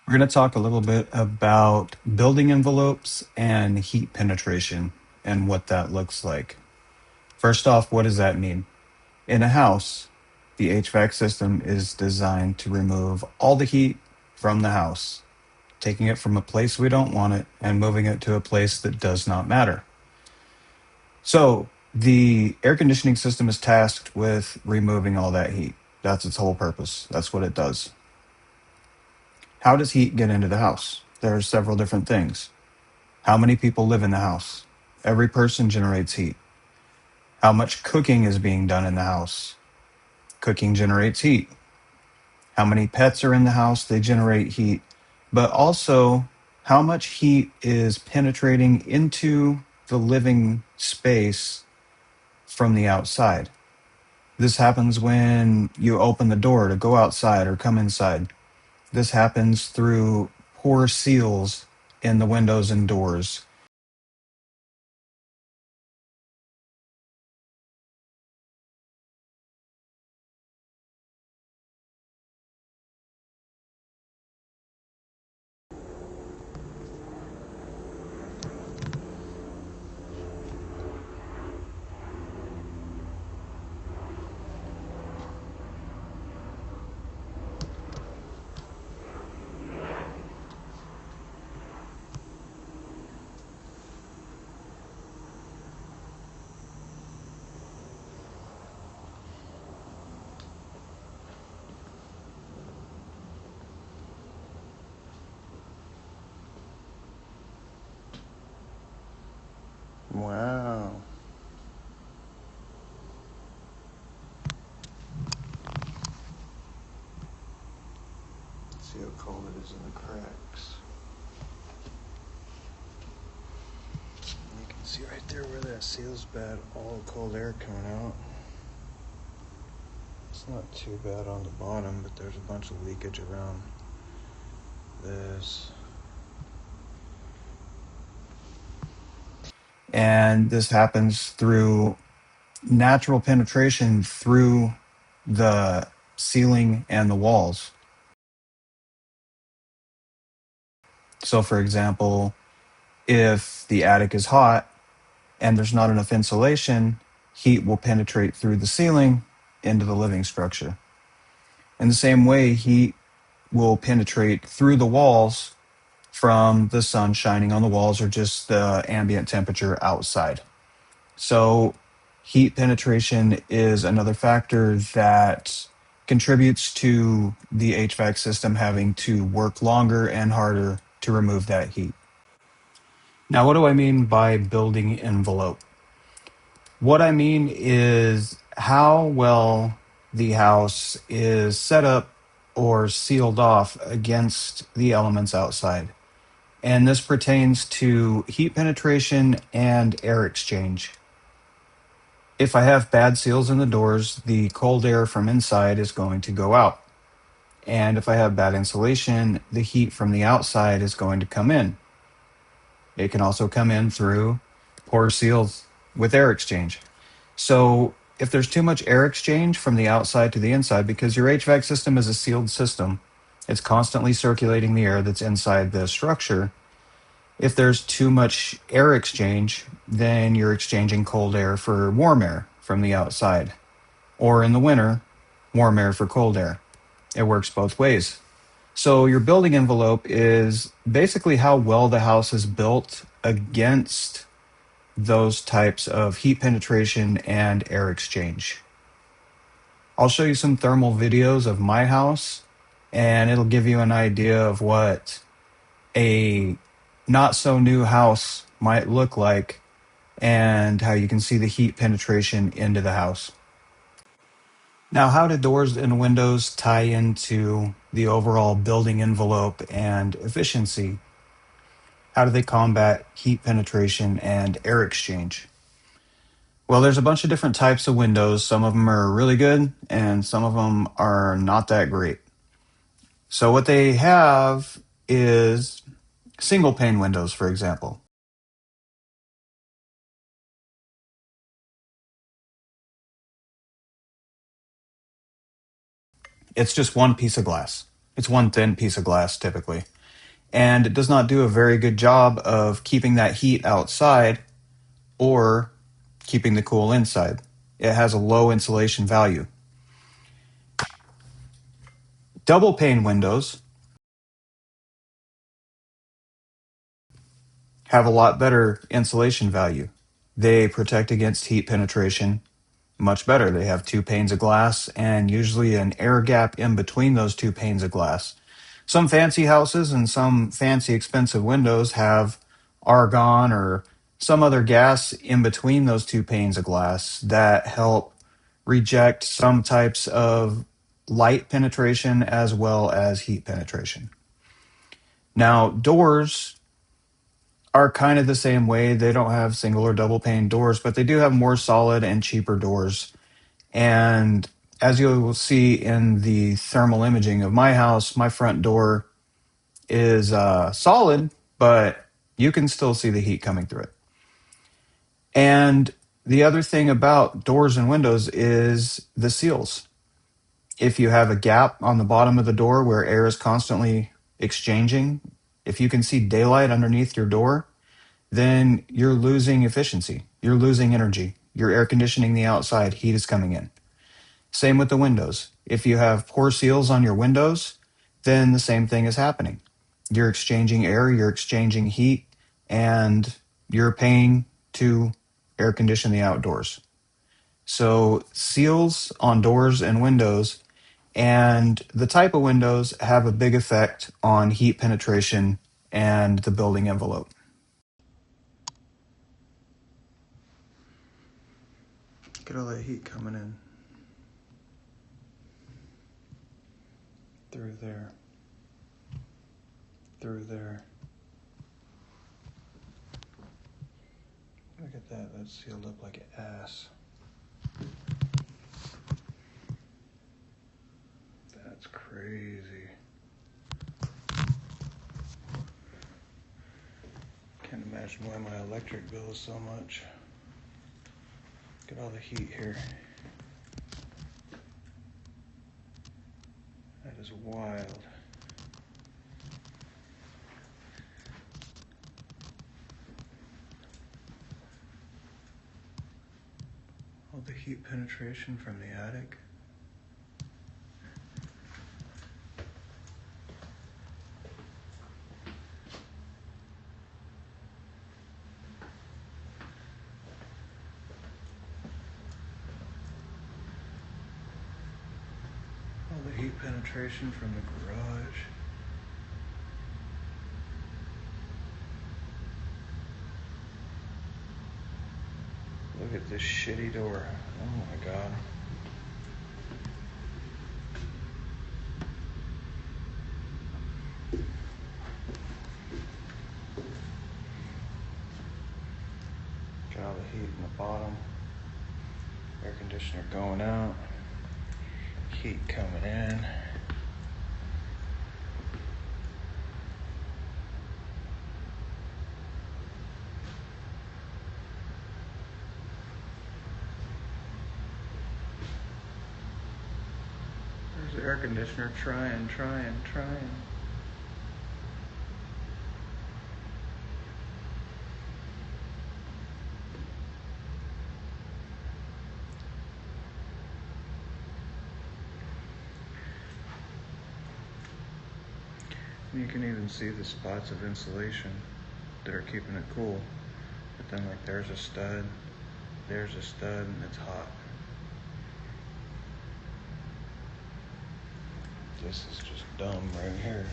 We're going to talk a little bit about building envelopes and heat penetration and what that looks like. First off, what does that mean? In a house, the HVAC system is designed to remove all the heat from the house, taking it from a place we don't want it and moving it to a place that does not matter. So, the air conditioning system is tasked with removing all that heat. That's its whole purpose. That's what it does. How does heat get into the house? There are several different things. How many people live in the house? Every person generates heat. How much cooking is being done in the house? Cooking generates heat. How many pets are in the house? They generate heat. But also, how much heat is penetrating into the living space from the outside? This happens when you open the door to go outside or come inside. This happens through poor seals in the windows and doors. Wow. Let's see how cold it is in the cracks. You can see right there where that seal's bad, all the cold air coming out. It's not too bad on the bottom, but there's a bunch of leakage around this. And this happens through natural penetration through the ceiling and the walls. So, for example, if the attic is hot and there's not enough insulation, heat will penetrate through the ceiling into the living structure. In the same way, heat will penetrate through the walls from the sun shining on the walls or just the ambient temperature outside. So, heat penetration is another factor that contributes to the HVAC system having to work longer and harder to remove that heat. Now, what do I mean by building envelope? What I mean is how well the house is set up or sealed off against the elements outside. And this pertains to heat penetration and air exchange. If I have bad seals in the doors, the cold air from inside is going to go out. And if I have bad insulation, the heat from the outside is going to come in. It can also come in through poor seals with air exchange. So if there's too much air exchange from the outside to the inside, because your HVAC system is a sealed system, it's constantly circulating the air that's inside the structure. If there's too much air exchange, then you're exchanging cold air for warm air from the outside. Or in the winter, warm air for cold air. It works both ways. So your building envelope is basically how well the house is built against those types of heat penetration and air exchange. I'll show you some thermal videos of my house, and it'll give you an idea of what a not so new house might look like and how you can see the heat penetration into the house. Now, how do doors and windows tie into the overall building envelope and efficiency? How do they combat heat penetration and air exchange? Well, there's a bunch of different types of windows. Some of them are really good and some of them are not that great. So what they have is single pane windows, for example. It's just one piece of glass. It's one thin piece of glass typically. And it does not do a very good job of keeping that heat outside or keeping the cool inside. It has a low insulation value. Double pane windows have a lot better insulation value. They protect against heat penetration much better. They have two panes of glass and usually an air gap in between those two panes of glass. Some fancy houses and some fancy expensive windows have argon or some other gas in between those two panes of glass that help reject some types of light penetration as well as heat penetration. Now, doors are kind of the same way. They don't have single or double pane doors, but they do have more solid and cheaper doors. And as you will see in the thermal imaging of my house, my front door is solid, but you can still see the heat coming through it. And the other thing about doors and windows is the seals. If you have a gap on the bottom of the door where air is constantly exchanging, if you can see daylight underneath your door, then you're losing efficiency. You're losing energy. You're air conditioning the outside, heat is coming in. Same with the windows. If you have poor seals on your windows, then the same thing is happening. You're exchanging air, you're exchanging heat, and you're paying to air condition the outdoors. So, seals on doors and windows and the type of windows have a big effect on heat penetration and the building envelope. Get all that heat coming in through there, through there. Look at that, that's sealed up like an ass. That's crazy. Can't imagine why my electric bill is so much. Look at all the heat here. That is wild. All the heat penetration from the attic. All the heat penetration from the garage. Look at this shitty door. Oh my god. Got all the heat in the bottom. Air conditioner going out. Heat coming in. There's the air conditioner trying. You can even see the spots of insulation that are keeping it cool. But then like there's a stud, and it's hot. This is just dumb right here.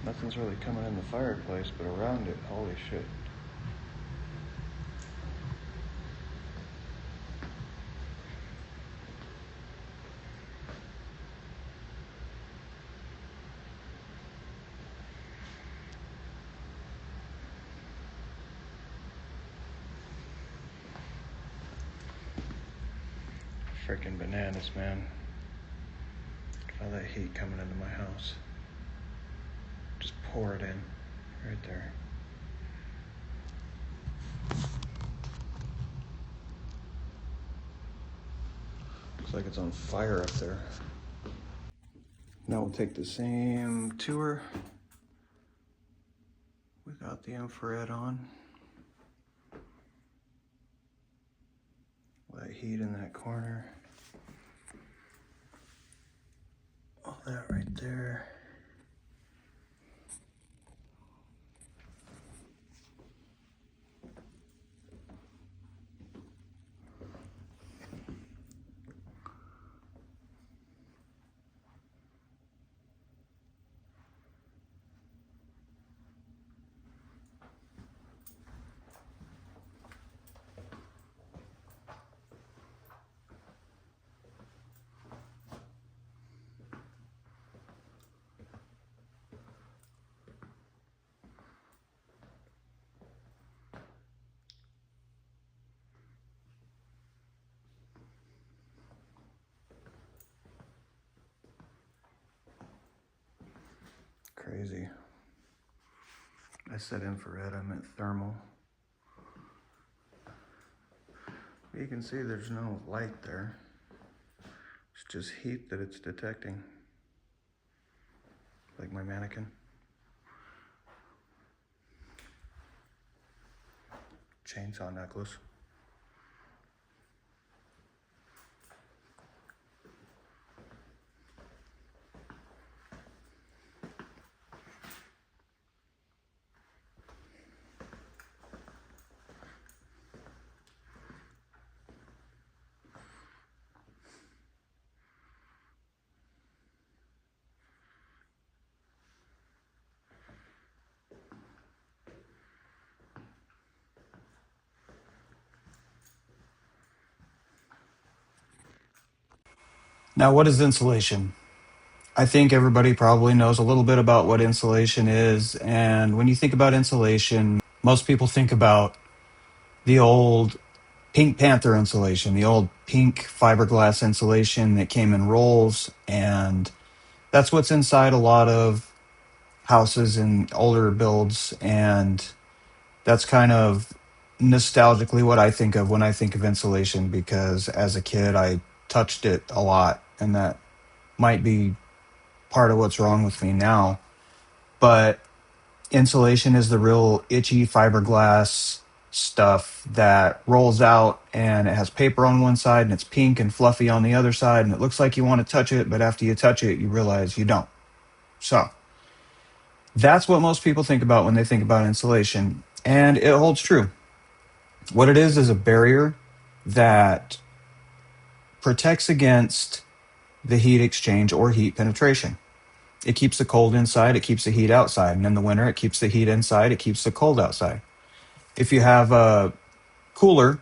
Nothing's really coming in the fireplace, but around it, holy shit. Freaking bananas, man. All that heat coming into my house. Just pour it in right there. Looks like it's on fire up there. Now we'll take the same tour without the infrared on. Light heat in that corner. All that right there. Crazy. I said infrared, I meant thermal. You can see there's no light there. It's just heat that it's detecting. Like my mannequin. Chainsaw necklace. Now, what is insulation? I think everybody probably knows a little bit about what insulation is. And when you think about insulation, most people think about the old Pink Panther insulation, the old pink fiberglass insulation that came in rolls. And that's what's inside a lot of houses and older builds. And that's kind of nostalgically what I think of when I think of insulation, because as a kid, I touched it a lot. And that might be part of what's wrong with me now. But insulation is the real itchy fiberglass stuff that rolls out, and it has paper on one side and it's pink and fluffy on the other side, and it looks like you want to touch it, but after you touch it, you realize you don't. So that's what most people think about when they think about insulation, and it holds true. What it is a barrier that protects against the heat exchange or heat penetration. It keeps the cold inside, it keeps the heat outside. And in the winter, it keeps the heat inside, it keeps the cold outside. If you have a cooler,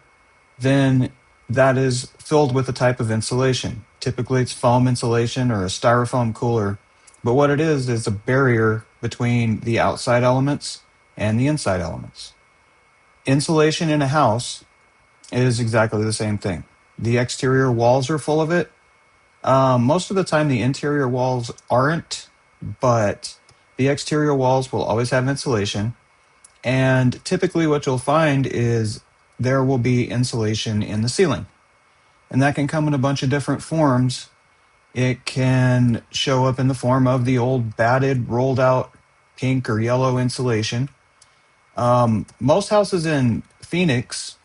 then that is filled with a type of insulation. Typically, it's foam insulation or a styrofoam cooler. But what it is a barrier between the outside elements and the inside elements. Insulation in a house is exactly the same thing. The exterior walls are full of it. Most of the time, the interior walls aren't, but the exterior walls will always have insulation. And typically, what you'll find is there will be insulation in the ceiling. And that can come in a bunch of different forms. It can show up in the form of the old batted, rolled out pink or yellow insulation. Most houses in Phoenix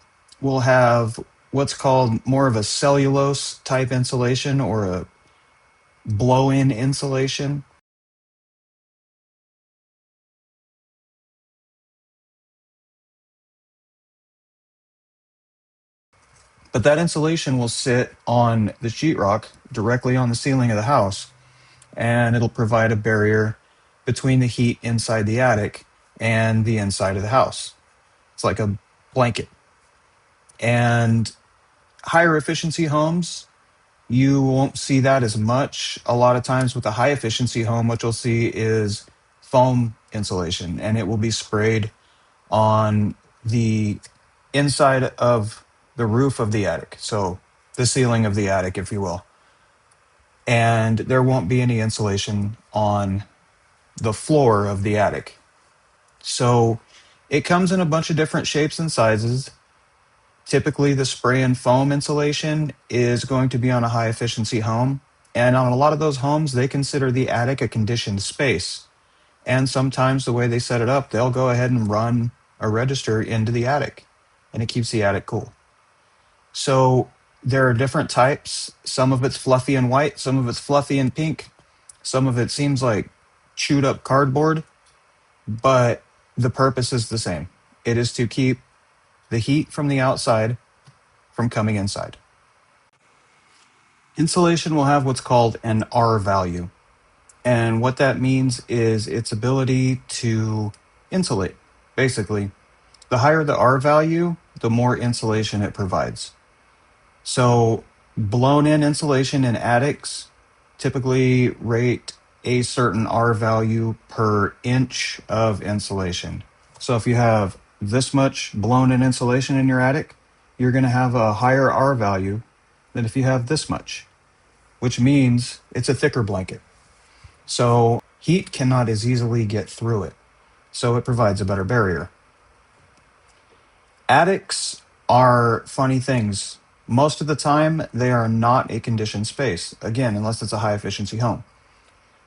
will have what's called more of a cellulose type insulation or a blow-in insulation. But that insulation will sit on the sheetrock directly on the ceiling of the house, and it'll provide a barrier between the heat inside the attic and the inside of the house. It's like a blanket. And higher efficiency homes, you won't see that as much. A lot of times with a high efficiency home, what you'll see is foam insulation, and it will be sprayed on the inside of the roof of the attic. So the ceiling of the attic, if you will. And there won't be any insulation on the floor of the attic. So it comes in a bunch of different shapes and sizes. Typically, the spray and foam insulation is going to be on a high efficiency home. And on a lot of those homes, they consider the attic a conditioned space. And sometimes the way they set it up, they'll go ahead and run a register into the attic, and it keeps the attic cool. So there are different types. Some of it's fluffy and white, some of it's fluffy and pink, some of it seems like chewed up cardboard, but the purpose is the same. It is to keep the heat from the outside from coming inside. Insulation will have what's called an R value. And what that means is its ability to insulate. Basically, the higher the R value, the more insulation it provides. So, blown in insulation in attics typically rate a certain R value per inch of insulation. So, if you have this much blown in insulation in your attic, you're going to have a higher R value than if you have this much, which means it's a thicker blanket. So, heat cannot as easily get through it. So, it provides a better barrier. Attics are funny things. Most of the time, they are not a conditioned space, again, unless it's a high efficiency home.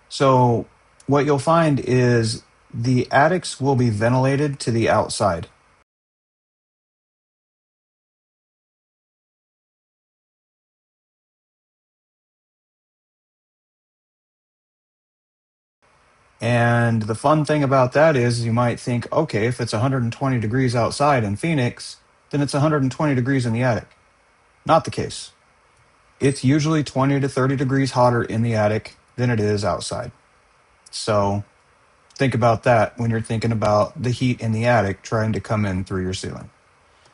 So, what you'll find is the attics will be ventilated to the outside. And the fun thing about that is you might think, okay, if it's 120 degrees outside in Phoenix, then it's 120 degrees in the attic. Not the case. It's usually 20 to 30 degrees hotter in the attic than it is outside. So think about that when you're thinking about the heat in the attic trying to come in through your ceiling.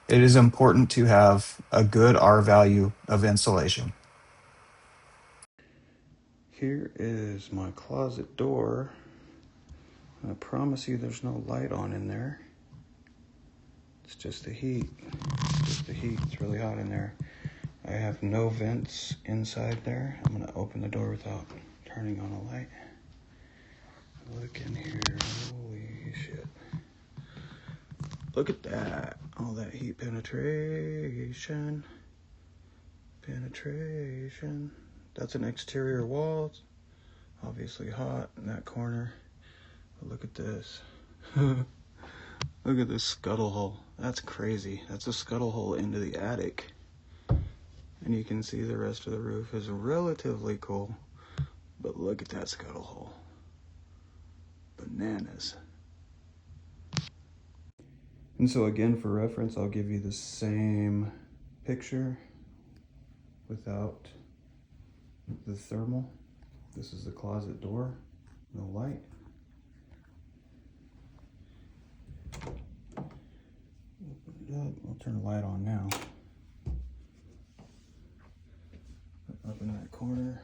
It is important to have a good R value of insulation. Here is my closet door. I promise you there's no light on in there. It's just the heat. It's really hot in there. I have no vents inside there. I'm going to open the door without turning on a light. Look in here. Holy shit. Look at that. All that heat penetration. That's an exterior wall. It's obviously hot in that corner. But look at this. Look at this scuttle hole. That's crazy. That's a scuttle hole into the attic. And you can see the rest of the roof is relatively cool. But look at that scuttle hole. Bananas. And so again, for reference, I'll give you the same picture without the thermal. This is the closet door, no light. Open it up. I'll turn the light on now. Up in that corner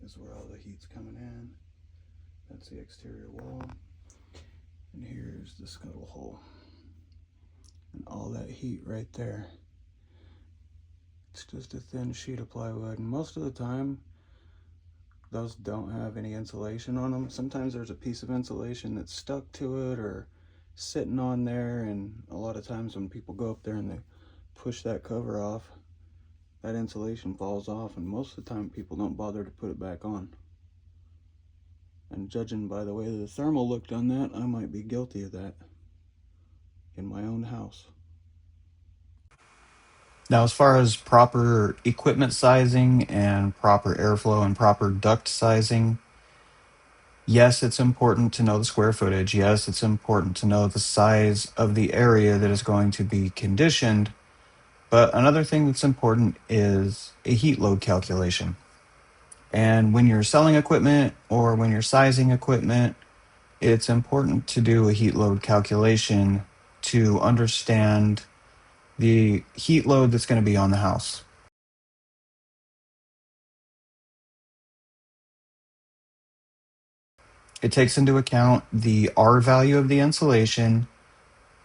is where all the heat's coming in. That's the exterior wall. And here's the scuttle hole. And all that heat right there. It's just a thin sheet of plywood. And most of the time, those don't have any insulation on them. Sometimes there's a piece of insulation that's stuck to it or sitting on there. And a lot of times when people go up there and they push that cover off, that insulation falls off. And most of the time, people don't bother to put it back on. And judging by the way the thermal looked on that, I might be guilty of that in my own house. Now, as far as proper equipment sizing and proper airflow and proper duct sizing, yes, it's important to know the square footage. Yes, it's important to know the size of the area that is going to be conditioned. But another thing that's important is a heat load calculation. And when you're selling equipment or when you're sizing equipment, it's important to do a heat load calculation to understand the heat load that's going to be on the house. It takes into account the R value of the insulation,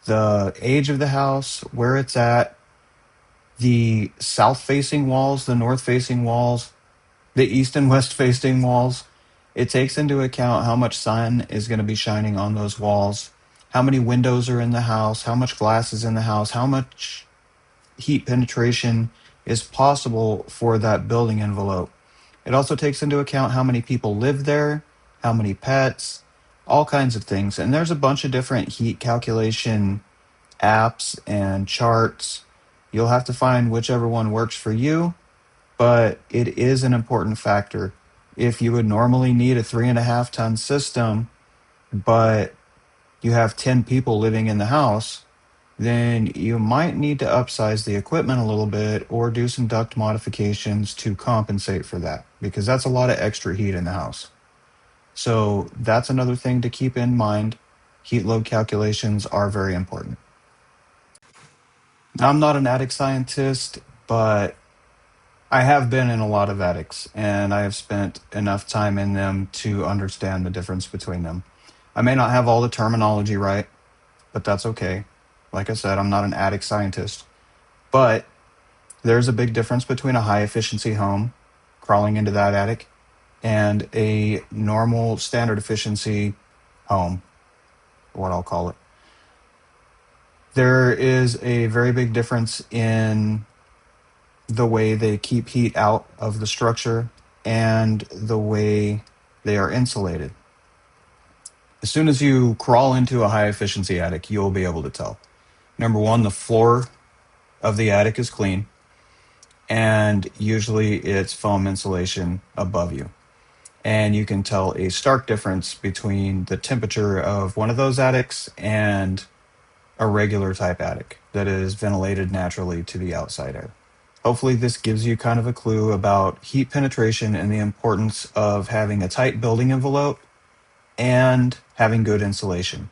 the age of the house, where it's at, the south facing walls, the north facing walls, the east and west facing walls. It takes into account how much sun is going to be shining on those walls, how many windows are in the house, how much glass is in the house, how much heat penetration is possible for that building envelope. It also takes into account how many people live there, how many pets, all kinds of things. And there's a bunch of different heat calculation apps and charts. You'll have to find whichever one works for you, but it is an important factor. If you would normally need a 3.5 ton system, but you have 10 people living in the house, then you might need to upsize the equipment a little bit or do some duct modifications to compensate for that because that's a lot of extra heat in the house. So that's another thing to keep in mind. Heat load calculations are very important. Now, I'm not an attic scientist, but I have been in a lot of attics and I have spent enough time in them to understand the difference between them. I may not have all the terminology right, but that's okay. Like I said, I'm not an attic scientist. But there's a big difference between a high efficiency home crawling into that attic and a normal standard efficiency home, what I'll call it. There is a very big difference in the way they keep heat out of the structure and the way they are insulated. As soon as you crawl into a high efficiency attic, you'll be able to tell. Number one, the floor of the attic is clean, and usually it's foam insulation above you. And you can tell a stark difference between the temperature of one of those attics and a regular type attic that is ventilated naturally to the outside air. Hopefully, this gives you kind of a clue about heat penetration and the importance of having a tight building envelope and having good insulation.